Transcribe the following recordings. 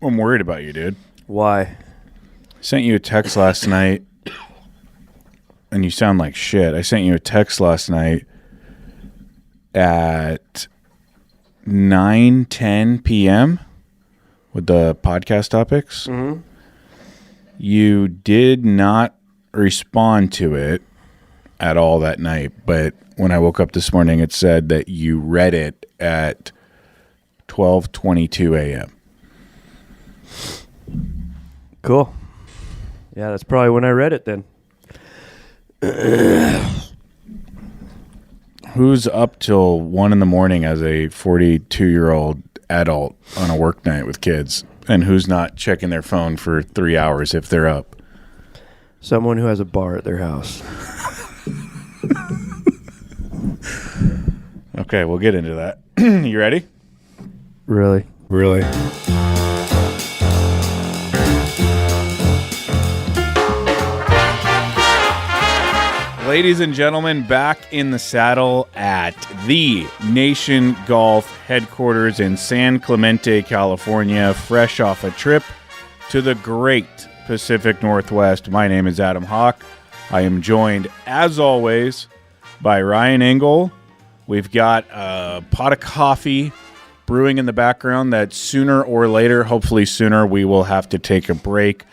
I'm worried about you, dude. Why? I sent you a text last night, and you sound like shit. I sent you a text last night at 9:10 p.m. with the podcast topics. Mm-hmm. You did not respond to it at all that night, but when I woke up this morning, it said that you read it at 12:22 a.m. Cool. Yeah, that's probably when I read it then. Who's up till 1 in the morning as a 42-year-old adult on a work night with kids, and who's not checking their phone for 3 hours if they're up? Someone who has a bar at their house. Okay, we'll get into that. You ready? Really? Really? Ladies and gentlemen, back in the saddle at the Nation Golf headquarters in San Clemente, California, fresh off a trip to the great Pacific Northwest. My name is Adam Hawk. I am joined, as always, by Ryan Engle. We've got a pot of coffee brewing in the background that sooner or later, hopefully sooner, we will have to take a break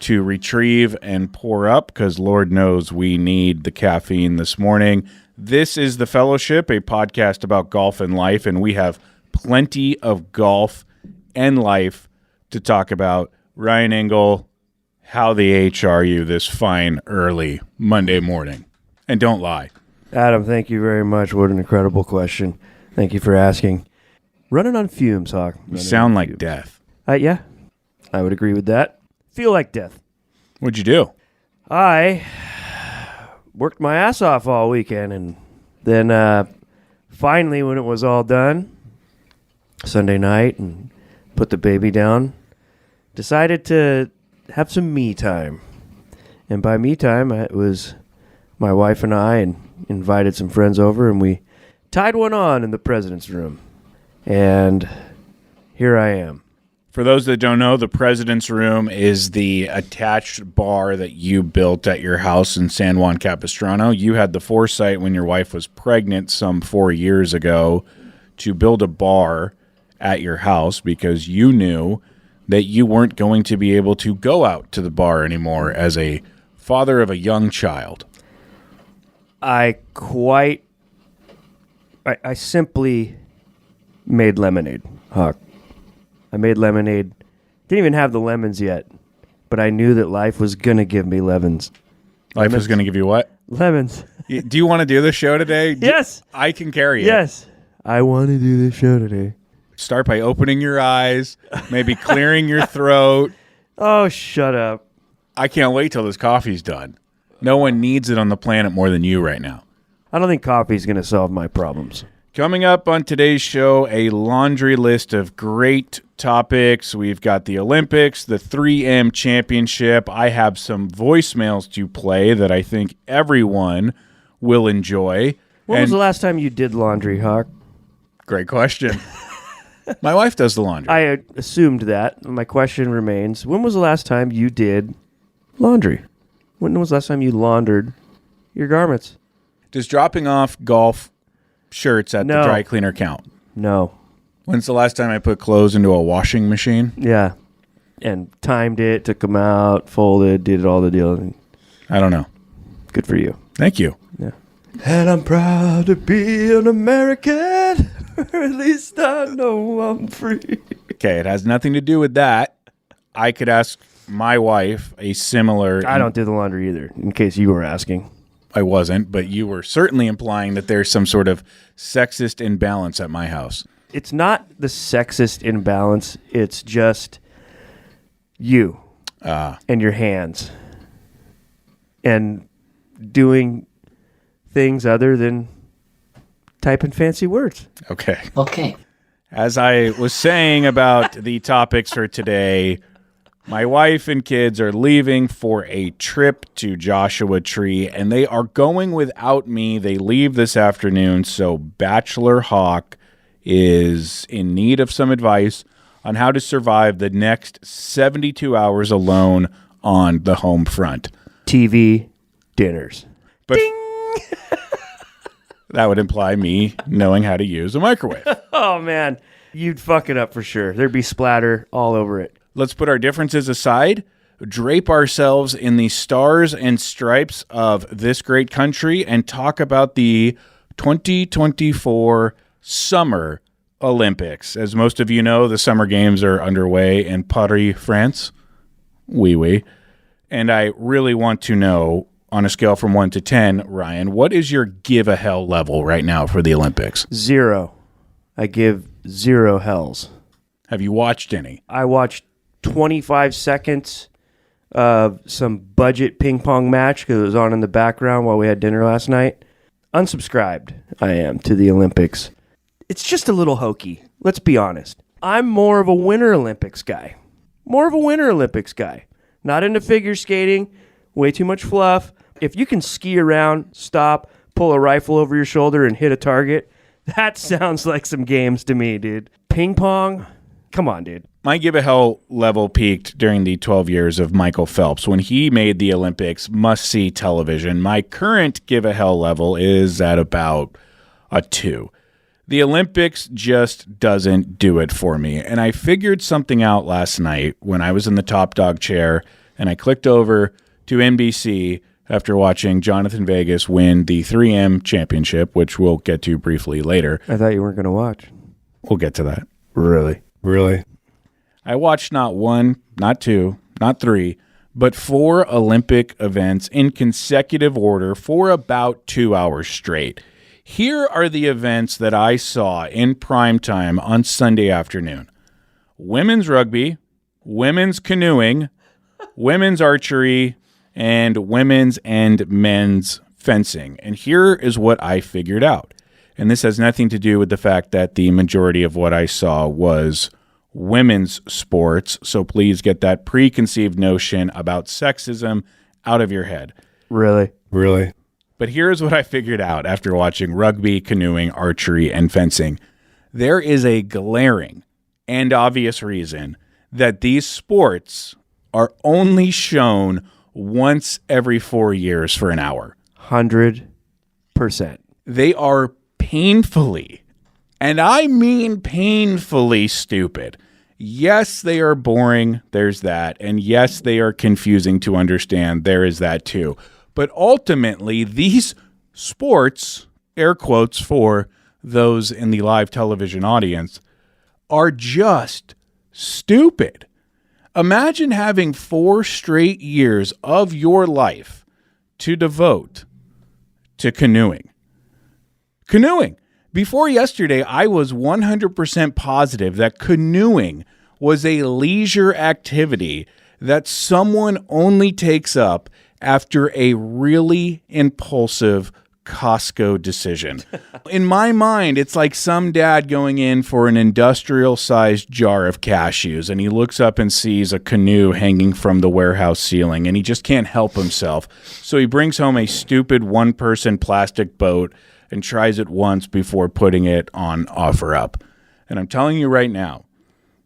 to retrieve and pour up, because Lord knows we need the caffeine this morning. This is The Fellowship, a podcast about golf and life, and we have plenty of golf and life to talk about. Ryan Engle, how the H are you this fine early Monday morning? And don't lie. Adam, thank you very much. What an incredible question. Thank you for asking. Running on fumes, Hawk. You sound like death. Yeah, I would agree with that. Feel like death. What'd you do? I worked my ass off all weekend, and then finally, when it was all done, Sunday night, and put the baby down, decided to have some me time. And by me time, it was my wife and I, and invited some friends over, and we tied one on in the president's room. And here I am. For those that don't know, the President's Room is the attached bar that you built at your house in San Juan Capistrano. You had the foresight when your wife was pregnant some 4 years ago to build a bar at your house because you knew that you weren't going to be able to go out to the bar anymore as a father of a young child. I simply made lemonade, Hawk. I made lemonade. Didn't even have the lemons yet, but I knew that life was going to give me lemons. Life is going to give you what? Lemons. Do you want to do the show today? Yes. I can carry it. Yes. I want to do this show today. Start by opening your eyes, maybe clearing your throat. Oh, shut up. I can't wait till this coffee's done. No one needs it on the planet more than you right now. I don't think coffee's going to solve my problems. Coming up on today's show, a laundry list of great topics. We've got the Olympics, the 3M Championship. I have some voicemails to play that I think everyone will enjoy. When was the last time you did laundry, Hawk? Great question. My wife does the laundry. I assumed that. My question remains, when was the last time you did laundry? When was the last time you laundered your garments? Does dropping off golf shirts at the dry cleaner count? No. When's the last time I put clothes into a washing machine? Yeah. And timed it, took them out, folded, did all the deal. I don't know. Good for you. Thank you. Yeah. And I'm proud to be an American. Or at least I know I'm free. Okay, it has nothing to do with that. I could ask my wife a similar... I don't do the laundry either, in case you were asking. I wasn't, but you were certainly implying that there's some sort of sexist imbalance at my house. It's not the sexist imbalance. It's just you and your hands and doing things other than typing fancy words. Okay. As I was saying about the topics for today, my wife and kids are leaving for a trip to Joshua Tree, and they are going without me. They leave this afternoon, so Bachelor Hawk is in need of some advice on how to survive the next 72 hours alone on the home front. TV dinners. But Ding! that would imply me knowing how to use a microwave. Oh, man. You'd fuck it up for sure. There'd be splatter all over it. Let's put our differences aside, drape ourselves in the stars and stripes of this great country, and talk about the 2024 Summer Olympics. As most of you know, the Summer Games are underway in Paris, France. Oui. And I really want to know, on a scale from 1 to 10, Ryan, what is your give a hell level right now for the Olympics? 0. I give 0 hells. Have you watched any? I watched 25 seconds of some budget ping pong match because it was on in the background while we had dinner last night. Unsubscribed I am to the Olympics. It's just a little hokey. Let's be honest. I'm more of a Winter Olympics guy. Not into figure skating. Way too much fluff. If you can ski around, stop, pull a rifle over your shoulder and hit a target, that sounds like some games to me, dude. Ping pong? Come on, dude. My give a hell level peaked during the 12 years of Michael Phelps when he made the Olympics must-see television. My current give a hell level is at about a 2. The Olympics just doesn't do it for me. And I figured something out last night when I was in the top dog chair and I clicked over to NBC after watching Jonathan Vegas win the 3M championship, which we'll get to briefly later. I thought you weren't going to watch. We'll get to that. Really? I watched not 1, not 2, not 3, but 4 Olympic events in consecutive order for about 2 hours straight. Here are the events that I saw in prime time on Sunday afternoon. Women's rugby, women's canoeing, women's archery, and women's and men's fencing. And here is what I figured out. And this has nothing to do with the fact that the majority of what I saw was women's sports. So please get that preconceived notion about sexism out of your head. Really? But here's what I figured out after watching rugby, canoeing, archery, and fencing. There is a glaring and obvious reason that these sports are only shown once every 4 years for an hour. 100%. They are painfully, and I mean painfully stupid. Yes, they are boring. There's that. And yes, they are confusing to understand. There is that too. But ultimately, these sports, air quotes for those in the live television audience, are just stupid. Imagine having 4 straight years of your life to devote to canoeing. Before yesterday, I was 100% positive that canoeing was a leisure activity that someone only takes up after a really impulsive Costco decision. In my mind, it's like some dad going in for an industrial-sized jar of cashews, and he looks up and sees a canoe hanging from the warehouse ceiling, and he just can't help himself. So he brings home a stupid one-person plastic boat and tries it once before putting it on OfferUp. And I'm telling you right now,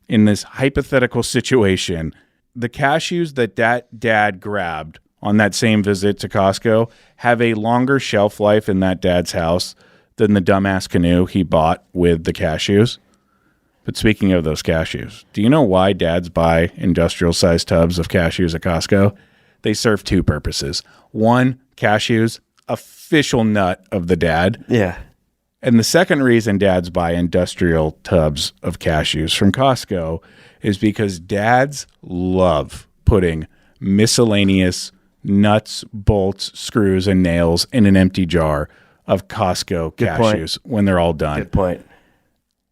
in this hypothetical situation, the cashews that dad grabbed on that same visit to Costco have a longer shelf life in that dad's house than the dumbass canoe he bought with the cashews. But speaking of those cashews, do you know why dads buy industrial-sized tubs of cashews at Costco? They serve 2 purposes. 1, cashews, official nut of the dad. Yeah. And the second reason dads buy industrial tubs of cashews from Costco is because dads love putting miscellaneous nuts, bolts, screws, and nails in an empty jar of Costco cashews when they're all done. Good point.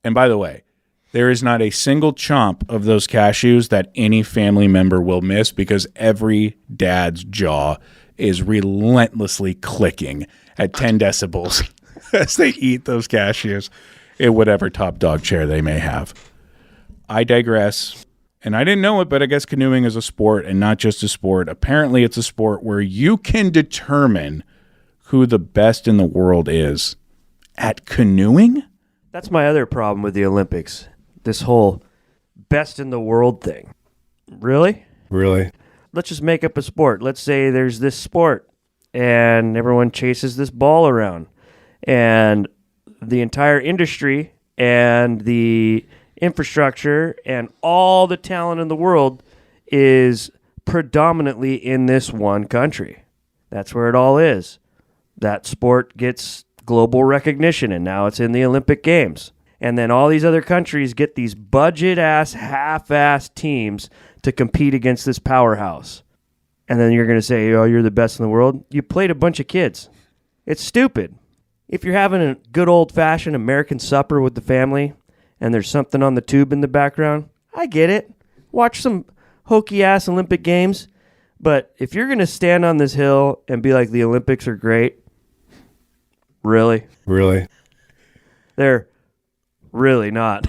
And by the way, there is not a single chomp of those cashews that any family member will miss because every dad's jaw is relentlessly clicking at 10 decibels as they eat those cashews in whatever top dog chair they may have. I digress. And I didn't know it, but I guess canoeing is a sport, and not just a sport. Apparently, it's a sport where you can determine who the best in the world is at canoeing? That's my other problem with the Olympics. This whole best in the world thing. Really? Really? Let's just make up a sport. Let's say there's this sport and everyone chases this ball around, and the entire industry and the infrastructure and all the talent in the world is predominantly in this one country. That's where it all is. That sport gets global recognition, and now it's in the Olympic Games. And then all these other countries get these budget-ass, half-ass teams to compete against this powerhouse. And then you're going to say, oh, you're the best in the world? You played a bunch of kids. It's stupid. If you're having a good old-fashioned American supper with the family and there's something on the tube in the background, I get it. Watch some hokey-ass Olympic Games. But if you're going to stand on this hill and be like, the Olympics are great, really? Really? They're really not.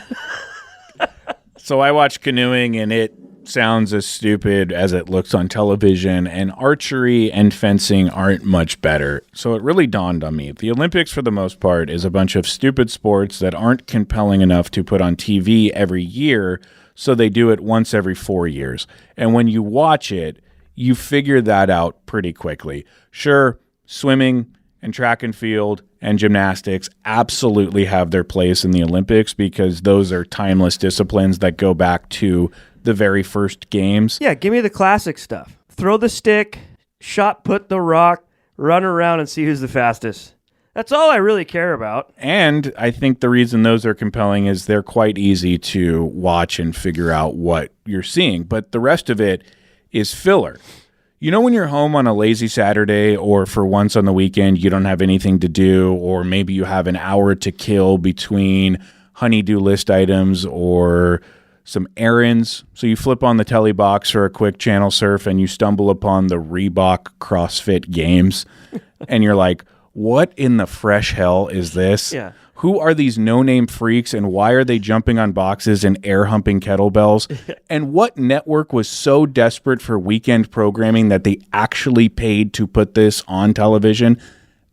So I watch canoeing, and it sounds as stupid as it looks on television, and archery and fencing aren't much better. So it really dawned on me. The Olympics, for the most part, is a bunch of stupid sports that aren't compelling enough to put on TV every year, so they do it once every 4 years. And when you watch it, you figure that out pretty quickly. Sure, swimming and track and field and gymnastics absolutely have their place in the Olympics because those are timeless disciplines that go back to the very first games. Yeah, give me the classic stuff. Throw the stick, shot put the rock, run around and see who's the fastest. That's all I really care about. And I think the reason those are compelling is they're quite easy to watch and figure out what you're seeing. But the rest of it is filler. You know, when you're home on a lazy Saturday, or for once on the weekend, you don't have anything to do, or maybe you have an hour to kill between honey-do list items or some errands. So you flip on the telly box for a quick channel surf and you stumble upon the Reebok CrossFit Games. And you're like, what in the fresh hell is this? Yeah. Who are these no-name freaks, and why are they jumping on boxes and air-humping kettlebells? And what network was so desperate for weekend programming that they actually paid to put this on television?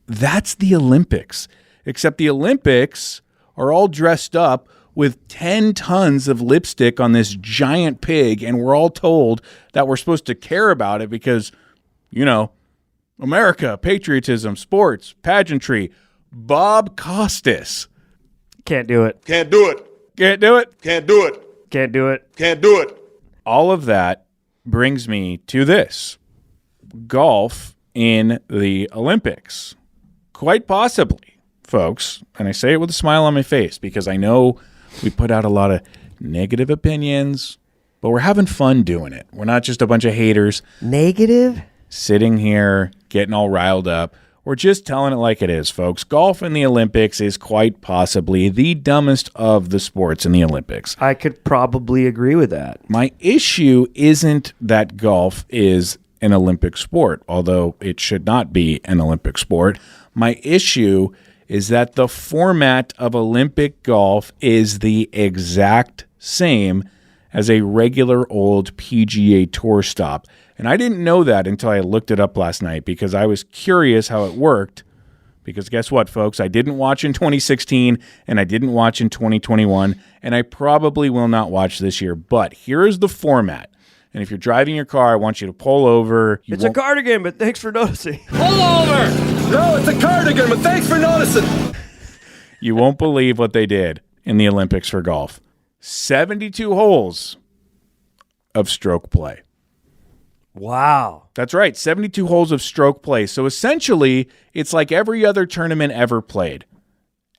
That's the Olympics. Except the Olympics are all dressed up with 10 tons of lipstick on this giant pig, and we're all told that we're supposed to care about it because, you know, America, patriotism, sports, pageantry. Bob Costas. Can't do it. Can't do it. Can't do it. Can't do it. Can't do it. Can't do it. All of that brings me to this. Golf in the Olympics. Quite possibly, folks, and I say it with a smile on my face because I know we put out a lot of negative opinions, but we're having fun doing it. We're not just a bunch of haters Negative? sitting here getting all riled up. We're just telling it like it is, folks. Golf in the Olympics is quite possibly the dumbest of the sports in the Olympics. I could probably agree with that. My issue isn't that golf is an Olympic sport, although it should not be an Olympic sport. My issue is that the format of Olympic golf is the exact same as a regular old PGA Tour stop. And I didn't know that until I looked it up last night because I was curious how it worked. Because guess what, folks? I didn't watch in 2016 and I didn't watch in 2021, and I probably will not watch this year. But here is the format. And if you're driving your car, I want you to pull over. It's a cardigan, but thanks for noticing. Pull over! No, it's a cardigan, but thanks for noticing. You won't believe what they did in the Olympics for golf. 72 holes of stroke play. Wow. That's right, 72 holes of stroke play. So essentially, it's like every other tournament ever played.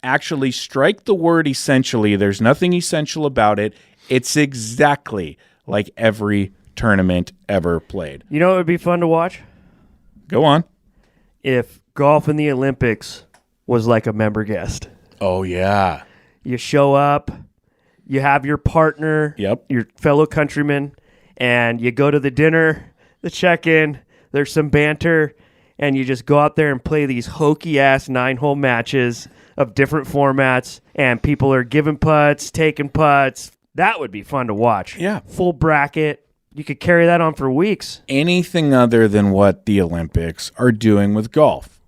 Actually, strike the word essentially. There's nothing essential about it. It's exactly like every tournament ever played. You know what would be fun to watch? Go on. If golf in the Olympics was like a member guest. Oh, yeah. You show up, you have your partner, Yep. your fellow countryman, and you go to the dinner, the check-in, there's some banter, and you just go out there and play these hokey-ass 9-hole matches of different formats, and people are giving putts, taking putts. That would be fun to watch. Yeah. Full bracket. You could carry that on for weeks. Anything other than what the Olympics are doing with golf.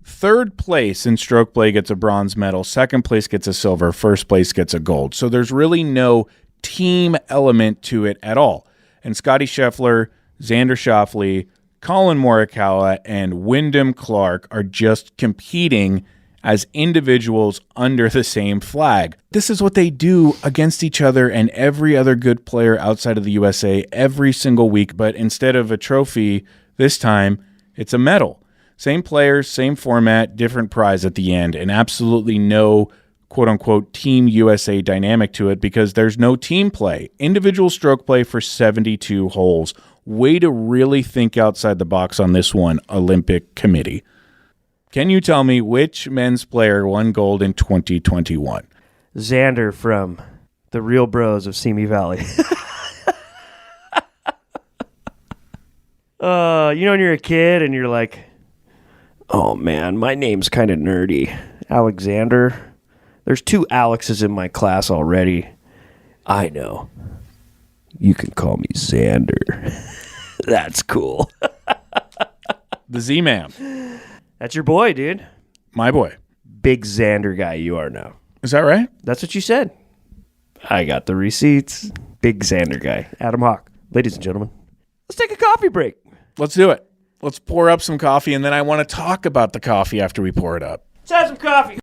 Third place in stroke play gets a bronze medal. Second place gets a silver. First place gets a gold. So there's really no team element to it at all. And Scotty Scheffler, Xander Schauffele, Colin Morikawa, and Wyndham Clark are just competing as individuals under the same flag. This is what they do against each other and every other good player outside of the USA every single week. But instead of a trophy, this time it's a medal. Same players, same format, different prize at the end, and absolutely no quote-unquote Team USA dynamic to it because there's no team play. Individual stroke play for 72 holes. Way to really think outside the box on this one, Olympic Committee. Can you tell me which men's player won gold in 2021? Xander from the Real Bros of Simi Valley. When you're a kid and you're like, oh man, my name's kind of nerdy. Alexander. There's 2 Alexes in my class already. I know. You can call me Xander. That's cool. The Z-Man. That's your boy, dude. My boy. Big Xander guy you are now. Is that right? That's what you said. I got the receipts. Big Xander guy. Adam Hawk. Ladies and gentlemen, let's take a coffee break. Let's do it. Let's pour up some coffee, and then I want to talk about the coffee after we pour it up. Let's have some coffee.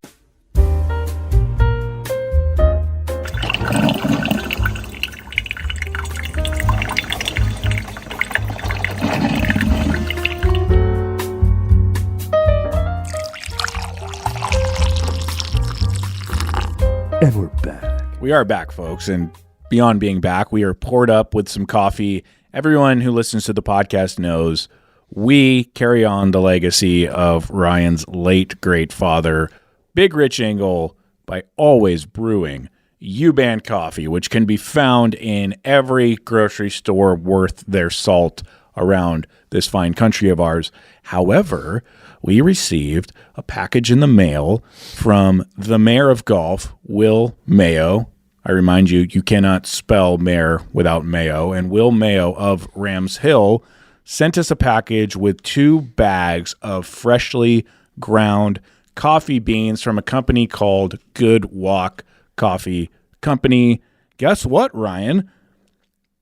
And we're back. We are back, folks, and beyond being back, we are poured up with some coffee. Everyone who listens to the podcast knows we carry on the legacy of Ryan's late great father, Big Rich Engle, by always brewing U-Band coffee, which can be found in every grocery store worth their salt around this fine country of ours. However, we received a package in the mail from the mayor of golf, Will Mayo. I remind you, you cannot spell mayor without Mayo. And Will Mayo of Rams Hill sent us a package with 2 bags of freshly ground coffee beans from a company called Good Walk Coffee Company. Guess what, Ryan?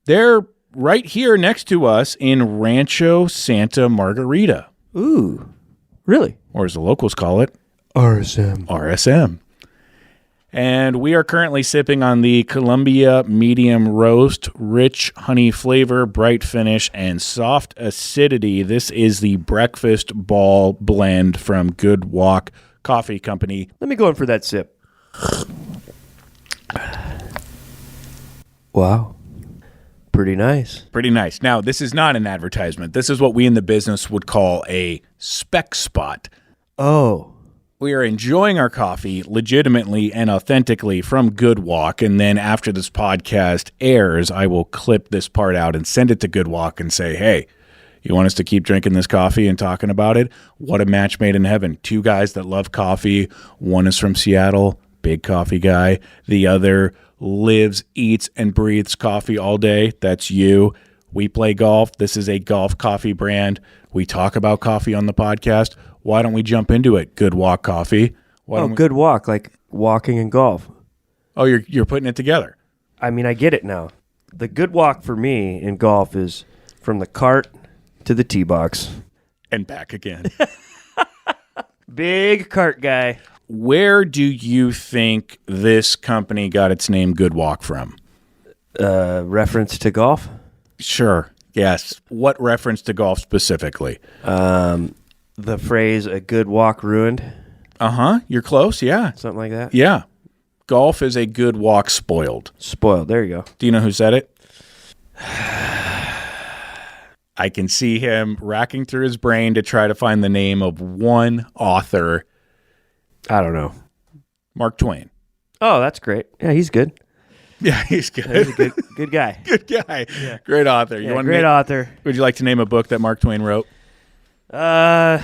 They're right here next to us in Rancho Santa Margarita. Ooh, really? Or as the locals call it, RSM. RSM. And we are currently sipping on the Columbia Medium Roast, rich honey flavor, bright finish, and soft acidity. This is the Breakfast Ball blend from Good Walk Coffee Company. Let me go in for that sip. Wow. Pretty nice. Pretty nice. Now, this is not an advertisement. This is what we in the business would call a spec spot. Oh. We are enjoying our coffee legitimately and authentically from Good Walk, and then after this podcast airs, I will clip this part out and send it to Good Walk and say, hey, you want us to keep drinking this coffee and talking about it? What a match made in heaven. 2 guys that love coffee. One is from Seattle, big coffee guy. The other lives, eats, and breathes coffee all day. That's you. We play golf. This is a golf coffee brand. We talk about coffee on the podcast. Why don't we jump into it? Good Walk Coffee. Good Walk, like walking and golf. Oh, you're putting it together. I mean, I get it now. The good walk for me in golf is from the cart to the tee box. And back again. Big cart guy. Where do you think this company got its name Good Walk from? Reference to golf? Sure. Yes. What reference to golf specifically? The phrase, a good walk ruined. Uh-huh. You're close. Yeah. Something like that? Yeah. Golf is a good walk spoiled. Spoiled. There you go. Do you know who said it? I can see him racking through his brain to try to find the name of one author. I don't know. Mark Twain. Oh, that's great. Yeah, he's good. Yeah, he's good. He's a good guy. Good guy. Yeah. Great author. Yeah, great author. Would you like to name a book that Mark Twain wrote? I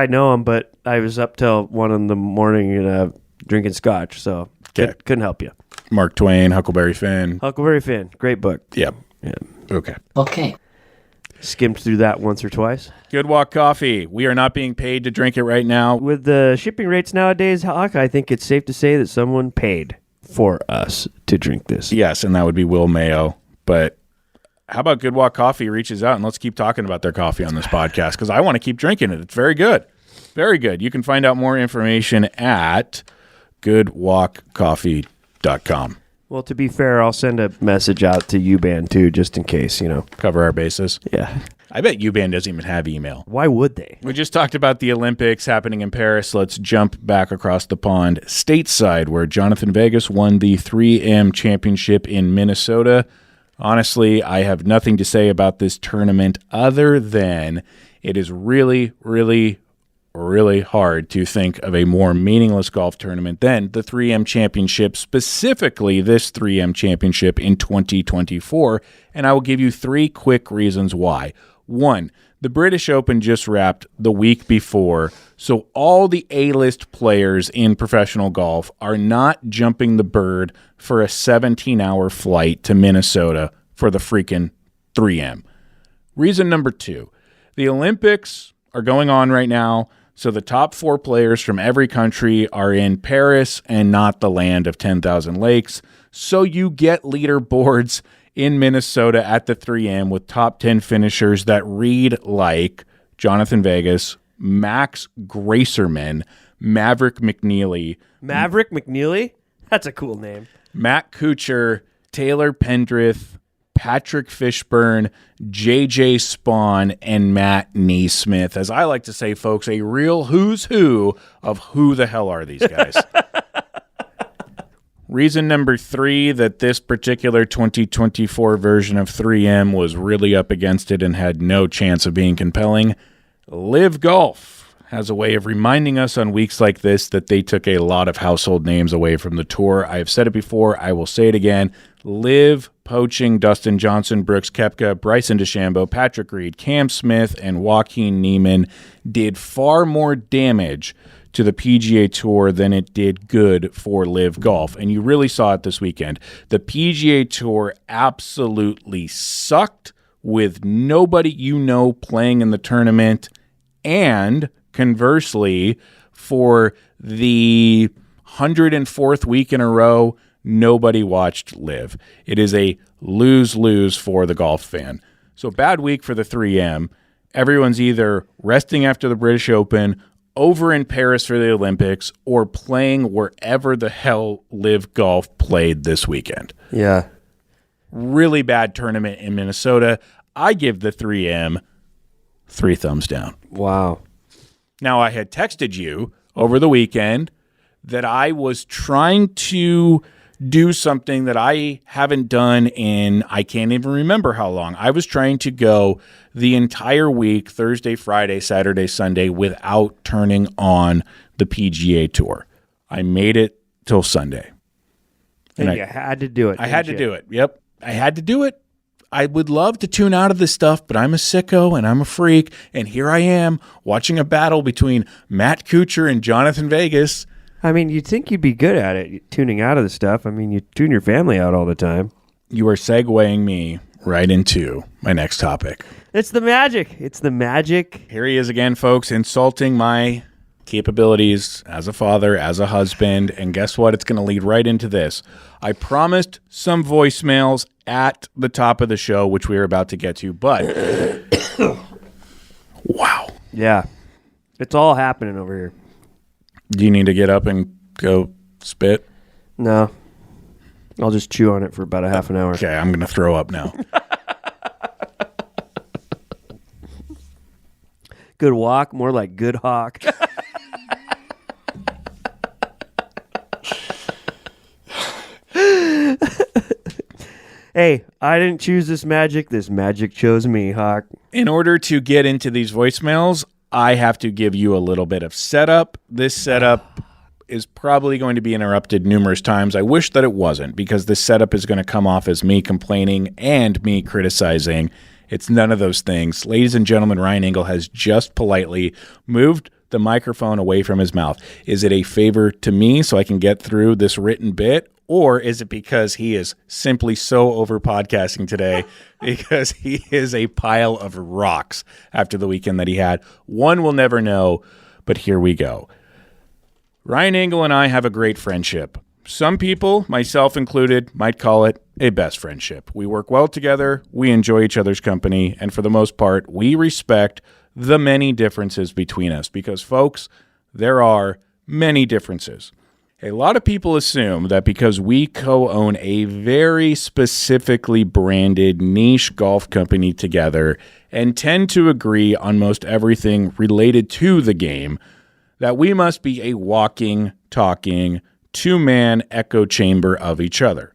know him, but I was up till 1 a.m. Drinking scotch, so couldn't help you. Mark Twain, Huckleberry Finn. Huckleberry Finn, great book. Yep. Yeah. Okay. Skimmed through that once or twice. Good Walk Coffee. We are not being paid to drink it right now. With the shipping rates nowadays, Hawk, I think it's safe to say that someone paid. for us to drink this. Yes, and that would be Will Mayo. But how about Good Walk Coffee reaches out, and let's keep talking about their coffee on this podcast because I want to keep drinking it. It's very good. Very good. You can find out more information at goodwalkcoffee.com. Well, to be fair, I'll send a message out to U-Band too, just in case, Cover our bases. Yeah. I bet U-Band doesn't even have email. Why would they? We just talked about the Olympics happening in Paris. Let's jump back across the pond stateside where Jonathan Vegas won the 3M championship in Minnesota. Honestly, I have nothing to say about this tournament other than it is really, really, really hard to think of a more meaningless golf tournament than the 3M Championship, specifically this 3M Championship in 2024, and I will give you 3 quick reasons why. 1, the British Open just wrapped the week before, so all the A-list players in professional golf are not jumping the bird for a 17-hour flight to Minnesota for the freaking 3M. Reason number 2, the Olympics are going on right now, so the top 4 players from every country are in Paris and not the land of 10,000 lakes. So you get leaderboards in Minnesota at the 3M with top 10 finishers that read like Jonathan Vegas, Max Gracerman, Maverick McNeely. Maverick McNeely? That's a cool name. Matt Kuchar, Taylor Pendrith, Patrick Fishburne, J.J. Spawn, and Matt Neesmith. As I like to say, folks, a real who's who of who the hell are these guys. Reason number 3 that this particular 2024 version of 3M was really up against it and had no chance of being compelling. Live Golf has a way of reminding us on weeks like this that they took a lot of household names away from the tour. I have said it before. I will say it again. Live poaching Dustin Johnson, Brooks Koepka, Bryson DeChambeau, Patrick Reed, Cam Smith, and Joaquin Niemann did far more damage to the PGA Tour than it did good for Live Golf. And you really saw it this weekend. The PGA Tour absolutely sucked with nobody playing in the tournament. And conversely, for the 104th week in a row, nobody watched Live. It is a lose-lose for the golf fan. So bad week for the 3M. Everyone's either resting after the British Open, over in Paris for the Olympics, or playing wherever the hell Live Golf played this weekend. Yeah. Really bad tournament in Minnesota. I give the 3M 3 thumbs down. Wow. Now, I had texted you over the weekend that I was trying to do something that I haven't done in, I can't even remember how long. I was trying to go the entire week, Thursday, Friday, Saturday, Sunday, without turning on the PGA Tour. I made it till Sunday. And you had to do it. I had to do it. Yep. I had to do it. I would love to tune out of this stuff, but I'm a sicko and I'm a freak. And here I am watching a battle between Matt Kuchar and Jonathan Vegas. I mean, you'd think you'd be good at it, tuning out of the stuff. I mean, you tune your family out all the time. You are segueing me right into my next topic. It's the magic. It's the magic. Here he is again, folks, insulting my capabilities as a father, as a husband. And guess what? It's going to lead right into this. I promised some voicemails at the top of the show, which we are about to get to, but wow. Yeah. It's all happening over here. Do you need to get up and go spit? No. I'll just chew on it for about a half an hour. Okay, I'm going to throw up now. Good walk, more like good hawk. Hey, I didn't choose this magic. This magic chose me, Hawk. In order to get into these voicemails, I have to give you a little bit of setup. This setup is probably going to be interrupted numerous times. I wish that it wasn't, because this setup is going to come off as me complaining and me criticizing. It's none of those things. Ladies and gentlemen, Ryan Engle has just politely moved the microphone away from his mouth. Is it a favor to me so I can get through this written bit? Or is it because he is simply so over podcasting today because he is a pile of rocks after the weekend that he had? One will never know, but here we go. Ryan Engle and I have a great friendship. some people, myself included, might call it a best friendship. We work well together, we enjoy each other's company, and for the most part, we respect the many differences between us because, folks, there are many differences. A lot of people assume that because we co-own a very specifically branded niche golf company together and tend to agree on most everything related to the game, that we must be a walking, talking, two-man echo chamber of each other.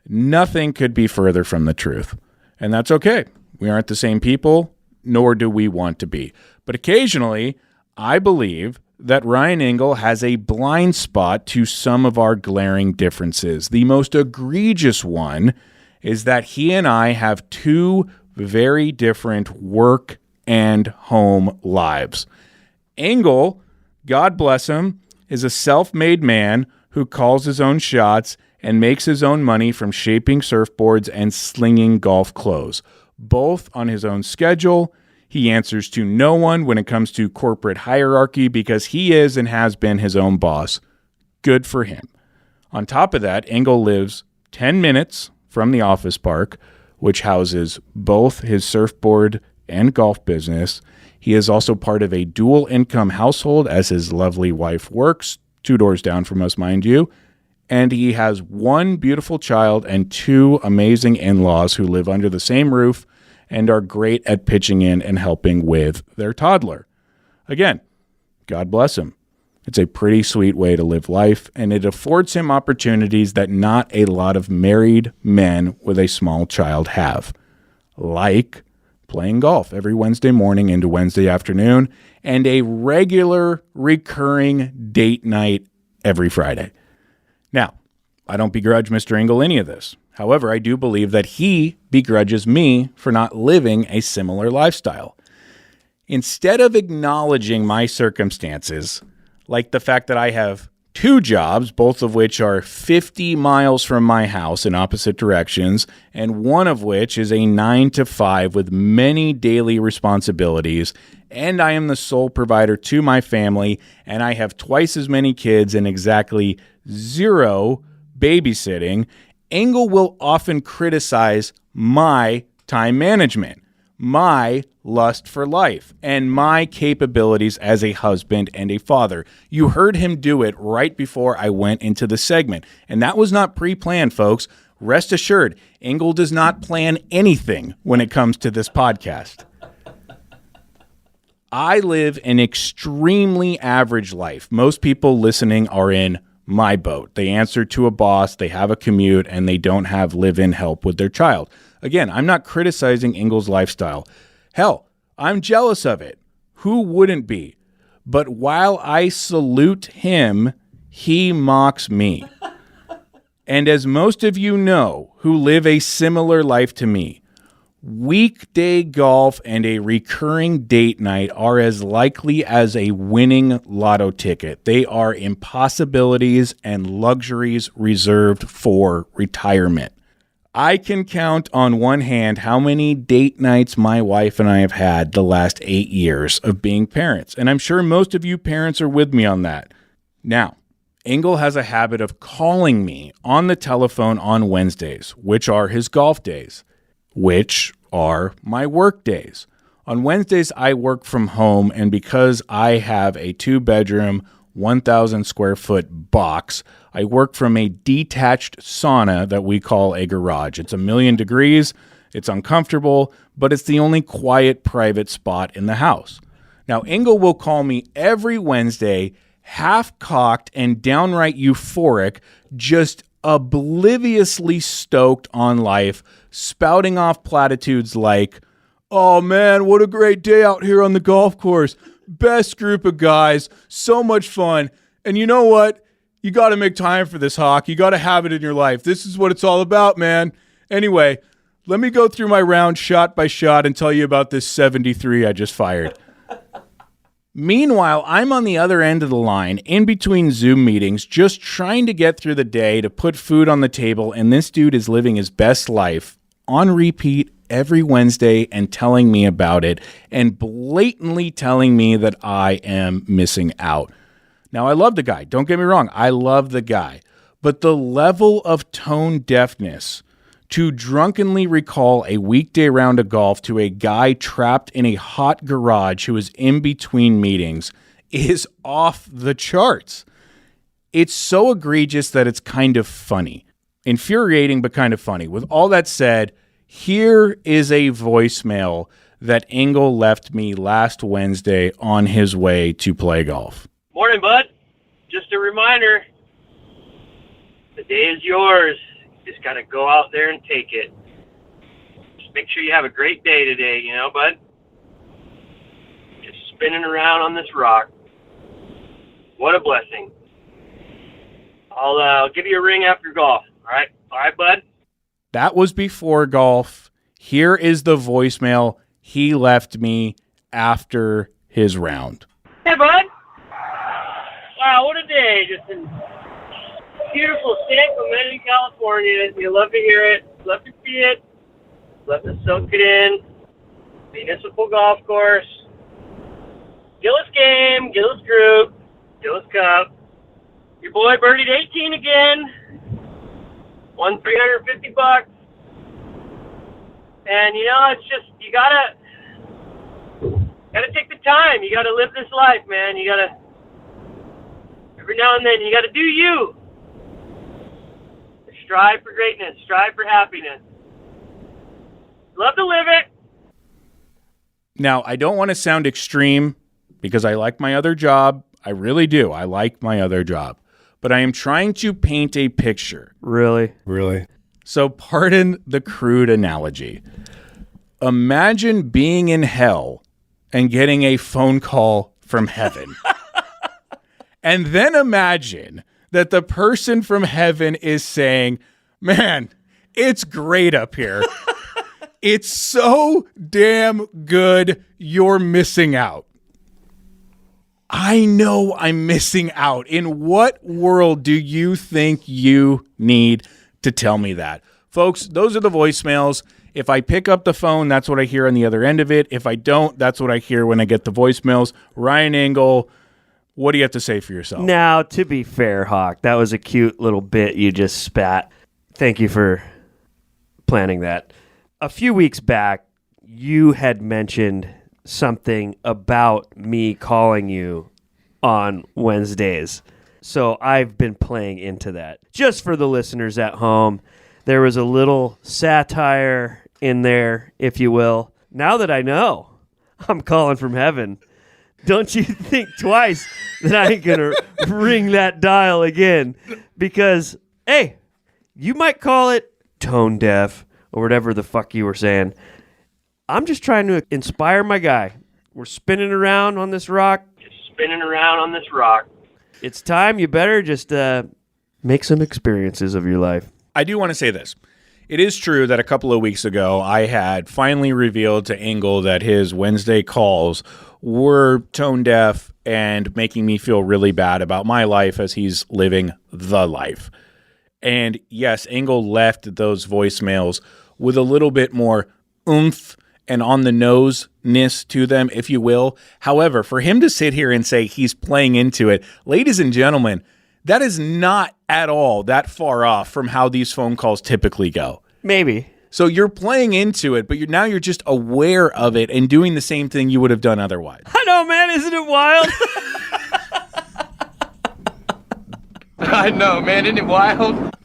Nothing could be further from the truth. And that's okay. We aren't the same people, nor do we want to be. But occasionally, I believe that Ryan Engle has a blind spot to some of our glaring differences. The most egregious one is that he and I have two very different work and home lives. Engle, God bless him, is a self-made man who calls his own shots and makes his own money from shaping surfboards and slinging golf clothes, both on his own schedule. He answers to no one when it comes to corporate hierarchy because he is and has been his own boss. Good for him. On top of that, Engle lives 10 minutes from the office park, which houses both his surfboard and golf business. He is also part of a dual income household as his lovely wife works, 2 doors down from us, mind you. And he has 1 beautiful child and 2 amazing in-laws who live under the same roof and are great at pitching in and helping with their toddler. Again, God bless him. It's a pretty sweet way to live life, and it affords him opportunities that not a lot of married men with a small child have, like playing golf every Wednesday morning into Wednesday afternoon and a regular recurring date night every Friday. Now, I don't begrudge Mr. Engle any of this. However, I do believe that he begrudges me for not living a similar lifestyle. Instead of acknowledging my circumstances, like the fact that I have 2 jobs, both of which are 50 miles from my house in opposite directions, and one of which is a 9 to 5 with many daily responsibilities, and I am the sole provider to my family, and I have twice as many kids and exactly 0 babysitting, Engle will often criticize my time management, my lust for life, and my capabilities as a husband and a father. You heard him do it right before I went into the segment, and that was not pre-planned, folks. Rest assured, Engle does not plan anything when it comes to this podcast. I live an extremely average life. Most people listening are in my boat. They answer to a boss, they have a commute, and they don't have live-in help with their child. Again, I'm not criticizing Engle's lifestyle. Hell, I'm jealous of it. Who wouldn't be? But while I salute him, he mocks me. And as most of you know who live a similar life to me, weekday golf and a recurring date night are as likely as a winning lotto ticket. They are impossibilities and luxuries reserved for retirement. I can count on one hand how many date nights my wife and I have had the last 8 years of being parents, and I'm sure most of you parents are with me on that. Now, Engle has a habit of calling me on the telephone on Wednesdays, which are his golf days, which are my work days. On Wednesdays, I work from home, and because I have a 2-bedroom, 1,000 square foot box, I work from a detached sauna that we call a garage. It's 1,000,000 degrees, it's uncomfortable, but it's the only quiet private spot in the house. Now, Engle will call me every Wednesday, half-cocked and downright euphoric, just obliviously stoked on life, spouting off platitudes like, "Oh man, what a great day out here on the golf course. Best group of guys, so much fun. And you know what? You got to make time for this, Hawk. You got to have it in your life. This is what it's all about, man. Anyway, let me go through my round shot by shot and tell you about this 73 I just fired." Meanwhile, I'm on the other end of the line, in between Zoom meetings, just trying to get through the day to put food on the table, and this dude is living his best life on repeat every Wednesday and telling me about it, and blatantly telling me that I am missing out. Now, I love the guy. Don't get me wrong. I love the guy. but the level of tone deafness to drunkenly recall a weekday round of golf to a guy trapped in a hot garage who is in between meetings is off the charts. It's so egregious that it's kind of funny. Infuriating, but kind of funny. With all that said, here is a voicemail that Engle left me last Wednesday on his way to play golf. Morning, bud. Just a reminder, the day is yours. You just got to go out there and take it. Just make sure you have a great day today, bud? Just spinning around on this rock. What a blessing. I'll give you a ring after golf. All right, bud? That was before golf. Here is the voicemail he left me after his round. Hey, bud. Wow, what a day. Just in beautiful San Clemente, California. You love to hear it. Love to see it. Love to soak it in. Municipal golf course. Gillis game, Gillis group, Gillis Cup. Your boy birdied 18 again. Won $350. And it's just you gotta take the time. You gotta live this life, man. You gotta every now and then you gotta do you. Strive for greatness. Strive for happiness. Love to live it. Now, I don't want to sound extreme because I like my other job. I really do. I like my other job. But I am trying to paint a picture. Really? So pardon the crude analogy. Imagine being in hell and getting a phone call from heaven. And then imagine that the person from heaven is saying, man, it's great up here. It's so damn good, you're missing out. I know I'm missing out. In what world do you think you need to tell me that? Folks, those are the voicemails. If I pick up the phone, that's what I hear on the other end of it. If I don't, that's what I hear when I get the voicemails. Ryan Engle, what do you have to say for yourself? Now, to be fair, Hawk, that was a cute little bit you just spat. Thank you for planning that. A few weeks back, you had mentioned something about me calling you on Wednesdays. So I've been playing into that. Just for the listeners at home, there was a little satire in there, if you will. Now that I know I'm calling from heaven, don't you think twice that I ain't going to ring that dial again. Because, hey, you might call it tone deaf or whatever the fuck you were saying. I'm just trying to inspire my guy. We're spinning around on this rock. It's time. You better just make some experiences of your life. I do want to say this. It is true that a couple of weeks ago, I had finally revealed to Engle that his Wednesday calls were tone deaf and making me feel really bad about my life as he's living the life. And yes, Engle left those voicemails with a little bit more oomph and on the nose-ness to them, if you will. However, for him to sit here and say he's playing into it, ladies and gentlemen, that is not at all that far off from how these phone calls typically go. Maybe. So you're playing into it, but you're just aware of it and doing the same thing you would have done otherwise. I know, man. Isn't it wild? I know, man. Isn't it wild?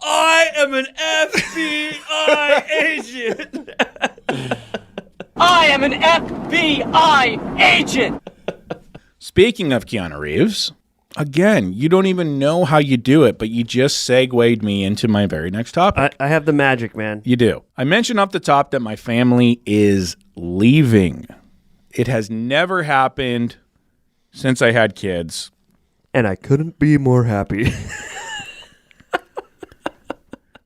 I am an FBI agent. I am an FBI agent. Speaking of Keanu Reeves, again, you don't even know how you do it, but you just segued me into my very next topic. I have the magic, man. You do. I mentioned off the top that my family is leaving. It has never happened since I had kids. And I couldn't be more happy.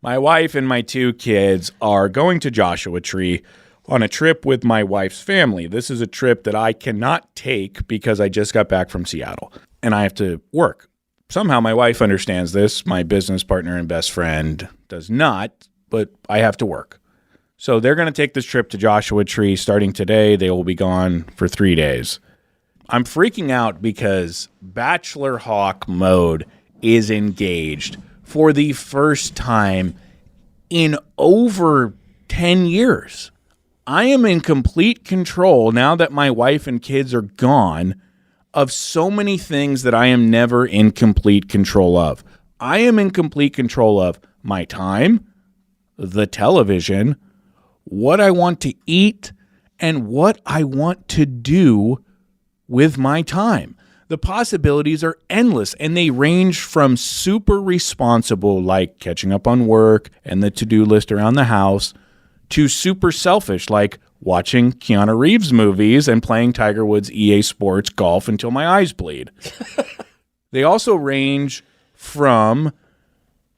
My wife and my two kids are going to Joshua Tree on a trip with my wife's family. This is a trip that I cannot take because I just got back from Seattle and I have to work. Somehow my wife understands this. My business partner and best friend does not, but I have to work. So they're going to take this trip to Joshua Tree starting today. They will be gone for 3 days. I'm freaking out because Bachelor Hawk mode is engaged for the first time in over 10 years. I am in complete control now that my wife and kids are gone of so many things that I am never in complete control of. I am in complete control of my time, the television, what I want to eat, and what I want to do with my time. The possibilities are endless, and they range from super responsible, like catching up on work and the to-do list around the house, to super selfish, like watching Keanu Reeves movies and playing Tiger Woods EA Sports golf until my eyes bleed. They also range from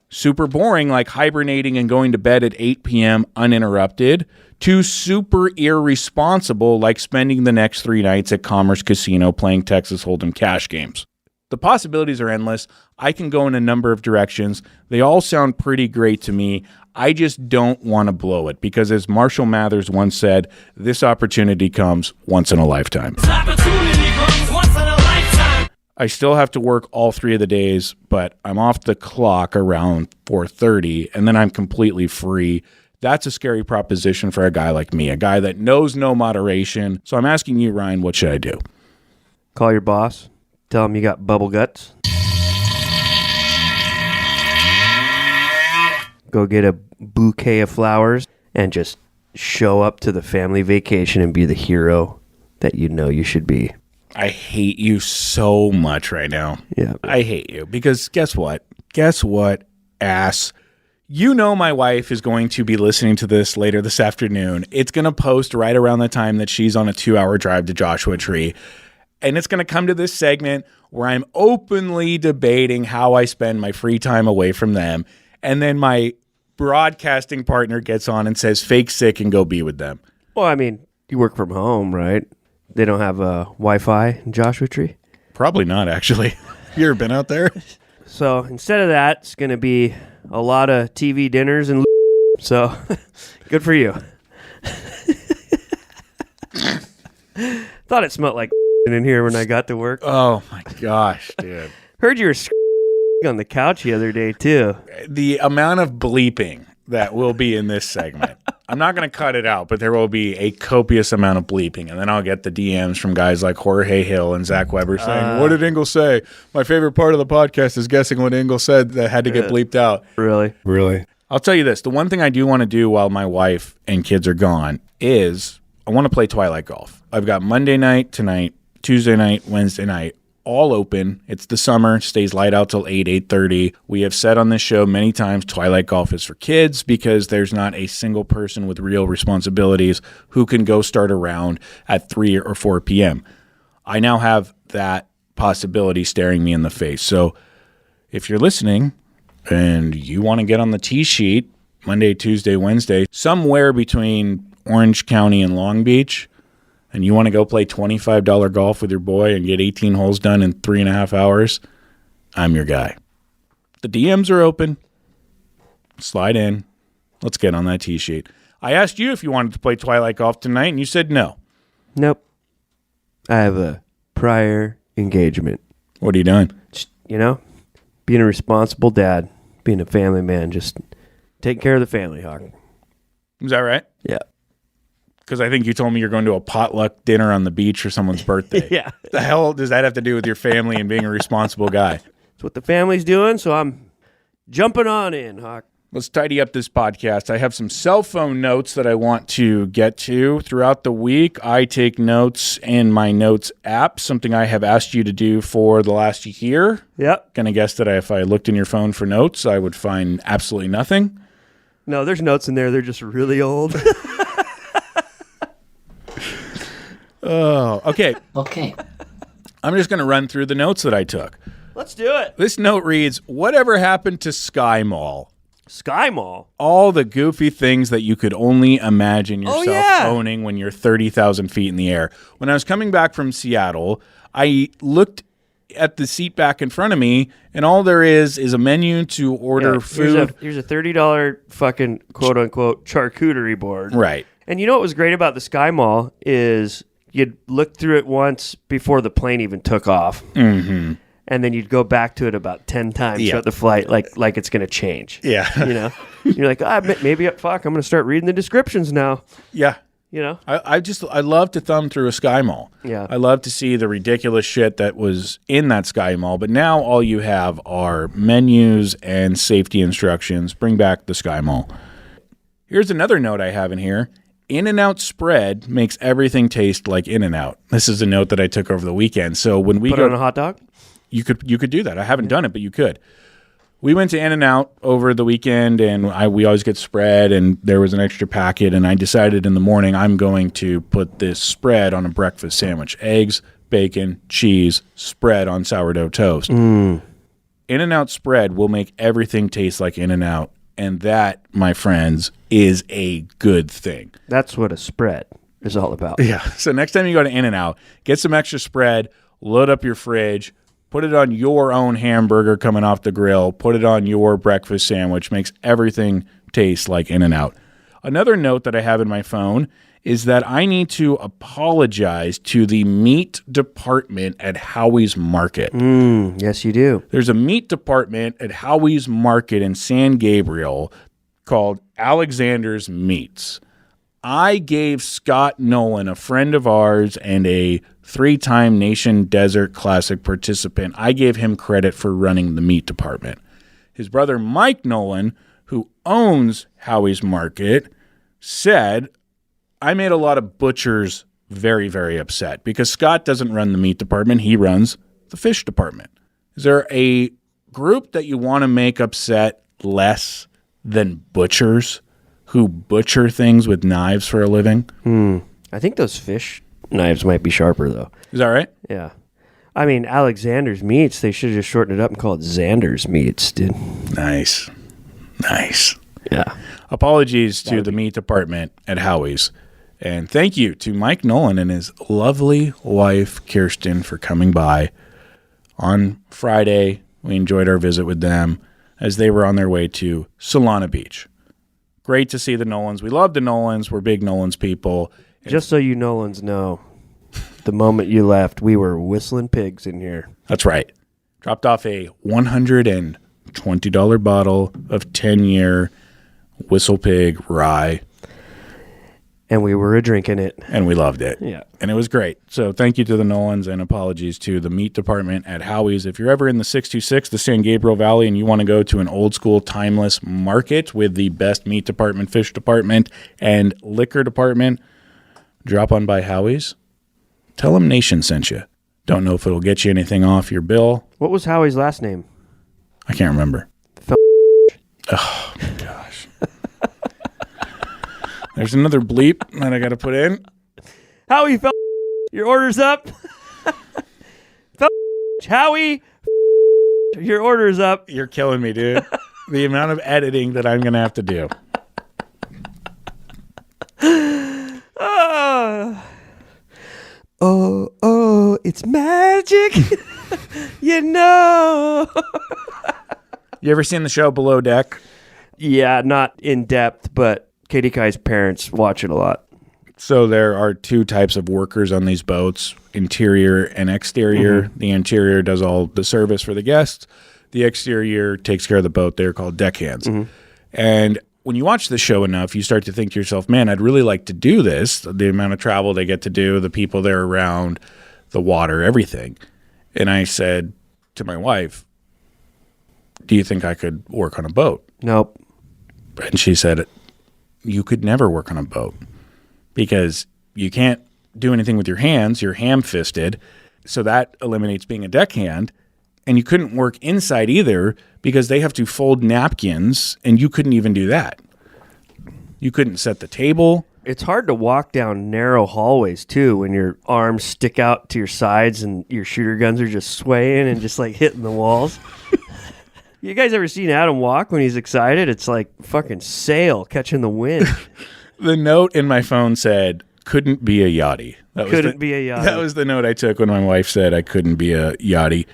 super boring, like hibernating and going to bed at 8 p.m. uninterrupted, to super irresponsible, like spending the next 3 nights at Commerce Casino playing Texas Hold'em cash games. The possibilities are endless. I can go in a number of directions. They all sound pretty great to me. I just don't want to blow it because, as Marshall Mathers once said, this opportunity comes once in a lifetime. I still have to work all 3 of the days, but I'm off the clock around 4:30, and then I'm completely free. That's a scary proposition for a guy like me, a guy that knows no moderation. So I'm asking you, Ryan, what should I do? Call your boss. Tell him you got bubble guts. Go get a bouquet of flowers and just show up to the family vacation and be the hero that you know you should be. I hate you so much right now. Yeah. I hate you because guess what? Guess what, ass? You know my wife is going to be listening to this later this afternoon. It's going to post right around the time that she's on a 2-hour drive to Joshua Tree. And it's going to come to this segment where I'm openly debating how I spend my free time away from them. And then my broadcasting partner gets on and says, fake sick and go be with them. Well, I mean, you work from home, right? They don't have Wi-Fi in Joshua Tree? Probably not, actually. You ever been out there? So instead of that, it's going to be a lot of TV dinners and so good for you. Thought it smelled like in here when I got to work. Oh, my gosh, dude. Heard you were on the couch the other day, too. The amount of bleeping that will be in this segment. I'm not going to cut it out, but there will be a copious amount of bleeping. And then I'll get the DMs from guys like Jorge Hill and Zach Weber saying, what did Engle say? My favorite part of the podcast is guessing what Engle said that had to get bleeped out. Really? I'll tell you this. The one thing I do want to do while my wife and kids are gone is I want to play Twilight Golf. I've got Monday night tonight, Tuesday night, Wednesday night, all open. It's the summer, stays light out till 8:30. We have said on this show many times Twilight Golf is for kids because there's not a single person with real responsibilities who can go start a round at 3 or 4 p.m. I now have that possibility staring me in the face. So if you're listening and you want to get on the tee sheet Monday, Tuesday, Wednesday, somewhere between Orange County and Long Beach, and you want to go play $25 golf with your boy and get 18 holes done in 3.5 hours, I'm your guy. The DMs are open. Slide in. Let's get on that tee sheet. I asked you if you wanted to play Twilight Golf tonight, and you said no. Nope. I have a prior engagement. What are you doing? Just, being a responsible dad, being a family man, just taking care of the family, Hawk. Is that right? Yeah. Because I think you told me you're going to a potluck dinner on the beach for someone's birthday. Yeah. The hell does that have to do with your family and being a responsible guy? That's what the family's doing, so I'm jumping on in, Hawk. Let's tidy up this podcast. I have some cell phone notes that I want to get to throughout the week. I take notes in my notes app, something I have asked you to do for the last year. Yep. Gonna guess that if I looked in your phone for notes, I would find absolutely nothing. No, there's notes in there. They're just really old. Oh, okay. Okay. I'm just going to run through the notes that I took. Let's do it. This note reads, whatever happened to Sky Mall? Sky Mall? All the goofy things that you could only imagine yourself owning when you're 30,000 feet in the air. When I was coming back from Seattle, I looked at the seat back in front of me, and all there is a menu to order food. Here's a $30 fucking quote-unquote charcuterie board. Right. And you know what was great about the Sky Mall is you'd look through it once before the plane even took off. Mm-hmm. and then you'd go back to it about 10 times throughout the flight, like it's going to change. Yeah. You know? You're like, maybe, fuck, I'm going to start reading the descriptions now. Yeah. You know? I love to thumb through a Sky Mall. Yeah. I love to see the ridiculous shit that was in that Sky Mall, but now all you have are menus and safety instructions. Bring back the Sky Mall. Here's another note I have in here. In-N-Out spread makes everything taste like In-N-Out. This is a note that I took over the weekend. So when we Put on a hot dog? You could do that. I haven't done it, but you could. We went to In-N-Out over the weekend, and we always get spread, and there was an extra packet, and I decided in the morning I'm going to put this spread on a breakfast sandwich. Eggs, bacon, cheese, spread on sourdough toast. In-N-Out spread will make everything taste like In-N-Out, and that, my friends, is a good thing. That's what a spread is all about. Yeah. So next time you go to In-N-Out, get some extra spread, load up your fridge, put it on your own hamburger coming off the grill. Put it on your breakfast sandwich. Makes everything taste like In-N-Out. Another note that I have in my phone is that I need to apologize to the meat department at Howie's Market. Yes, you do. There's a meat department at Howie's Market in San Gabriel called Alexander's Meats. I gave Scott Nolan, a friend of ours and a 3-time Nation Desert Classic participant, I gave him credit for running the meat department. His brother Mike Nolan, who owns Howie's Market, said, I made a lot of butchers very, very upset because Scott doesn't run the meat department. He runs the fish department. Is there a group that you want to make upset less than butchers who butcher things with knives for a living? I think those fish knives might be sharper, though. Is that right? Yeah. I mean, Alexander's Meats, they should have just shortened it up and called Xander's Meats, dude. Nice. Yeah. Apologies to the meat department at Howie's. And thank you to Mike Nolan and his lovely wife, Kirsten, for coming by. On Friday, we enjoyed our visit with them as they were on their way to Solana Beach. Great to see the Nolans. We love the Nolans. We're big Nolans people. Just so you Nolans know, the moment you left, we were whistling pigs in here. That's right. Dropped off a $120 bottle of 10-year Whistle Pig rye. And we were drinking it. And we loved it. Yeah. And it was great. So thank you to the Nolans and apologies to the meat department at Howie's. If you're ever in the 626, the San Gabriel Valley, and you want to go to an old school timeless market with the best meat department, fish department, and liquor department, drop on by Howie's. Tell them Nation sent you. Don't know if it'll get you anything off your bill. What was Howie's last name? I can't remember. Oh, my gosh. There's another bleep that I got to put in. Howie, your order's up. Howie, your order's up. You're killing me, dude. The amount of editing that I'm going to have to do. Oh, it's magic. You know. You ever seen the show Below Deck? Yeah, not in depth, but Katie Kai's parents watch it a lot. So there are two types of workers on these boats, interior and exterior. Mm-hmm. The interior does all the service for the guests. The exterior takes care of the boat. They're called deckhands. Mm-hmm. And when you watch the show enough, you start to think to yourself, man, I'd really like to do this. The amount of travel they get to do, the people they're around, the water, everything. And I said to my wife, do you think I could work on a boat? Nope. And she said, you could never work on a boat because you can't do anything with your hands. You're ham-fisted. So that eliminates being a deckhand. And you couldn't work inside either because they have to fold napkins, and you couldn't even do that. You couldn't set the table. It's hard to walk down narrow hallways, too, when your arms stick out to your sides and your shooter guns are just swaying and just, like, hitting the walls. You guys ever seen Adam walk when he's excited? It's like fucking sail catching the wind. The note in my phone said, couldn't be a yachty. Couldn't be a yachty. That was the note I took when my wife said I couldn't be a yachty.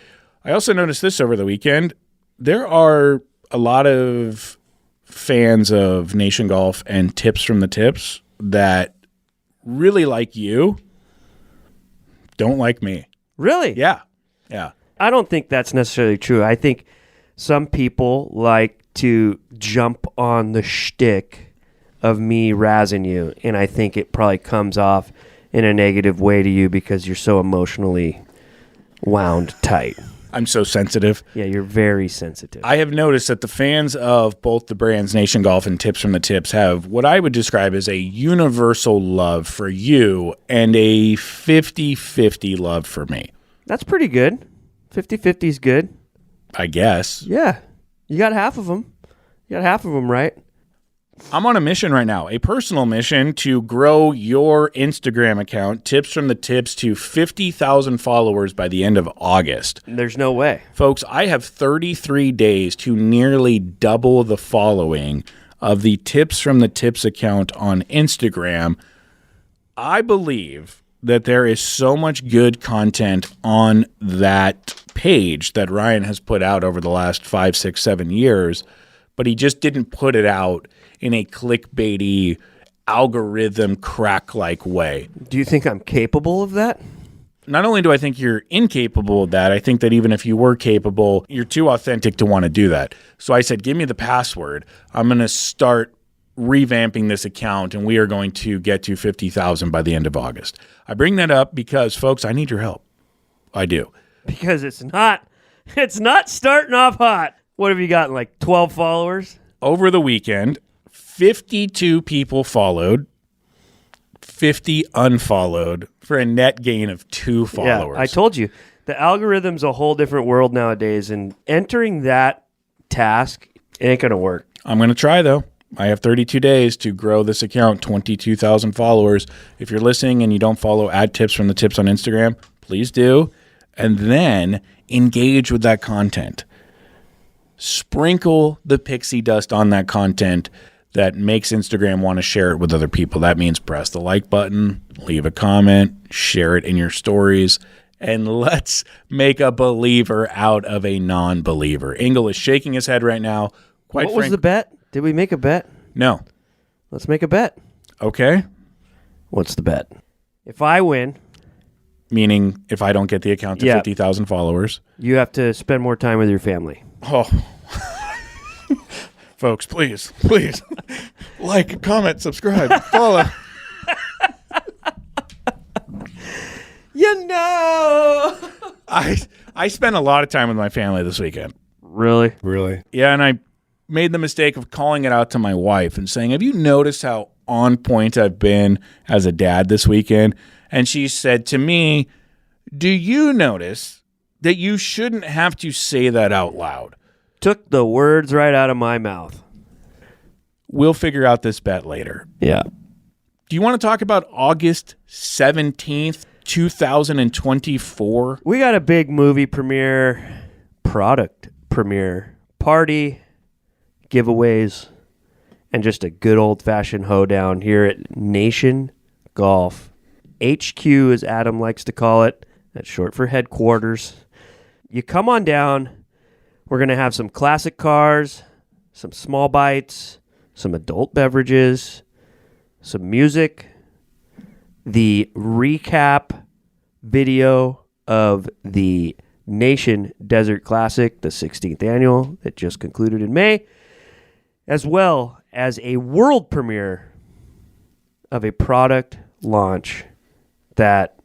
I also noticed this over the weekend. There are a lot of fans of Nation Golf and Tips from the Tips that really like you, don't like me. Really? Yeah. Yeah. I don't think that's necessarily true. I think some people like to jump on the shtick of me razzing you, and I think it probably comes off in a negative way to you because you're so emotionally wound tight. I'm so sensitive. Yeah, you're very sensitive. I have noticed that the fans of both the brands Nation Golf and Tips from the Tips have what I would describe as a universal love for you and a 50-50 love for me. That's pretty good. 50-50 is good. I guess. Yeah. You got half of them. You got half of them, right? I'm on a mission right now, a personal mission to grow your Instagram account, Tips from the Tips, to 50,000 followers by the end of August. There's no way. Folks, I have 33 days to nearly double the following of the Tips from the Tips account on Instagram. I believe that there is so much good content on that page that Ryan has put out over the last 5, 6, 7 years, but he just didn't put it out in a clickbaity, algorithm crack-like way. Do you think I'm capable of that? Not only do I think you're incapable of that, I think that even if you were capable, you're too authentic to want to do that. So I said, give me the password. I'm going to start revamping this account, and we are going to get to 50,000 by the end of August. I bring that up because, folks, I need your help. I do. Because it's not starting off hot. What have you gotten, like 12 followers? Over the weekend, 52 people followed, 50 unfollowed for a net gain of 2 followers. Yeah, I told you. The algorithm's a whole different world nowadays, and entering that task ain't going to work. I'm going to try, though. I have 32 days to grow this account, 22,000 followers. If you're listening and you don't follow @Tips from the Tips on Instagram, please do. And then engage with that content. Sprinkle the pixie dust on that content that makes Instagram want to share it with other people. That means press the like button, leave a comment, share it in your stories, and let's make a believer out of a non-believer. Engle is shaking his head right now. What was the bet? Did we make a bet? No. Let's make a bet. Okay. What's the bet? If I win... Meaning if I don't get the account to 50,000 followers. You have to spend more time with your family. Oh. Folks, please. Like, comment, subscribe, follow. You know. I spent a lot of time with my family this weekend. Really? Yeah, and I made the mistake of calling it out to my wife and saying, have you noticed how on point I've been as a dad this weekend? And she said to me, do you notice that you shouldn't have to say that out loud? Took the words right out of my mouth. We'll figure out this bet later. Yeah. Do you want to talk about August 17th, 2024? We got a big movie premiere, product premiere, party, giveaways, and just a good old-fashioned hoedown here at Nation Golf. HQ, as Adam likes to call it. That's short for headquarters. You come on down. We're going to have some classic cars, some small bites, some adult beverages, some music, the recap video of the Nation Desert Classic, the 16th annual that just concluded in May, as well as a world premiere of a product launch that,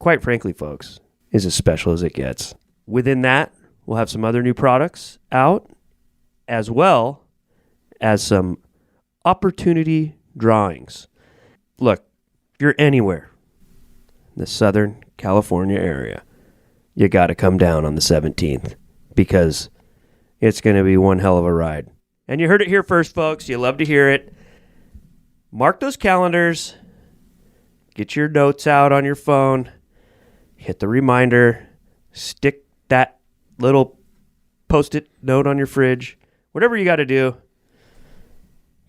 quite frankly, folks, is as special as it gets. Within that, we'll have some other new products out, as well as some opportunity drawings. Look, if you're anywhere in the Southern California area, you got to come down on the 17th because it's going to be one hell of a ride. And you heard it here first, folks. You love to hear it. Mark those calendars. Get your notes out on your phone. Hit the reminder. Stick that little Post-it note on your fridge. Whatever you got to do.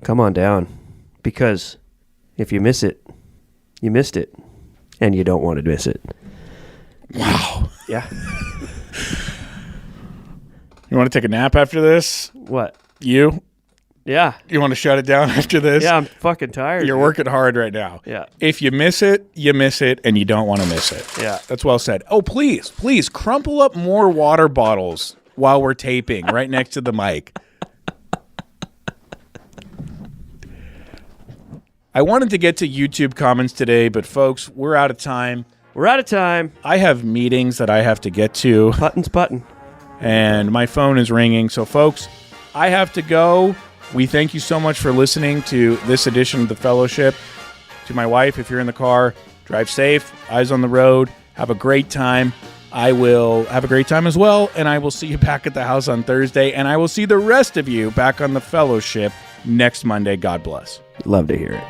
Come on down. Because if you miss it, you missed it. And you don't want to miss it. Wow. Yeah. You want to take a nap after this? What? You? Yeah. You want to shut it down after this? Yeah, I'm fucking tired. You're working hard right now. Yeah. If you miss it, and you don't want to miss it. Yeah. That's well said. Oh, please, crumple up more water bottles while we're taping right next to the mic. I wanted to get to YouTube comments today, but folks, we're out of time. We're out of time. I have meetings that I have to get to. Puttin's puttin'. And my phone is ringing. So, folks, I have to go. We thank you so much for listening to this edition of The Fellowship. To my wife, if you're in the car, drive safe, eyes on the road, have a great time. I will have a great time as well, and I will see you back at the house on Thursday, and I will see the rest of you back on The Fellowship next Monday. God bless. Love to hear it.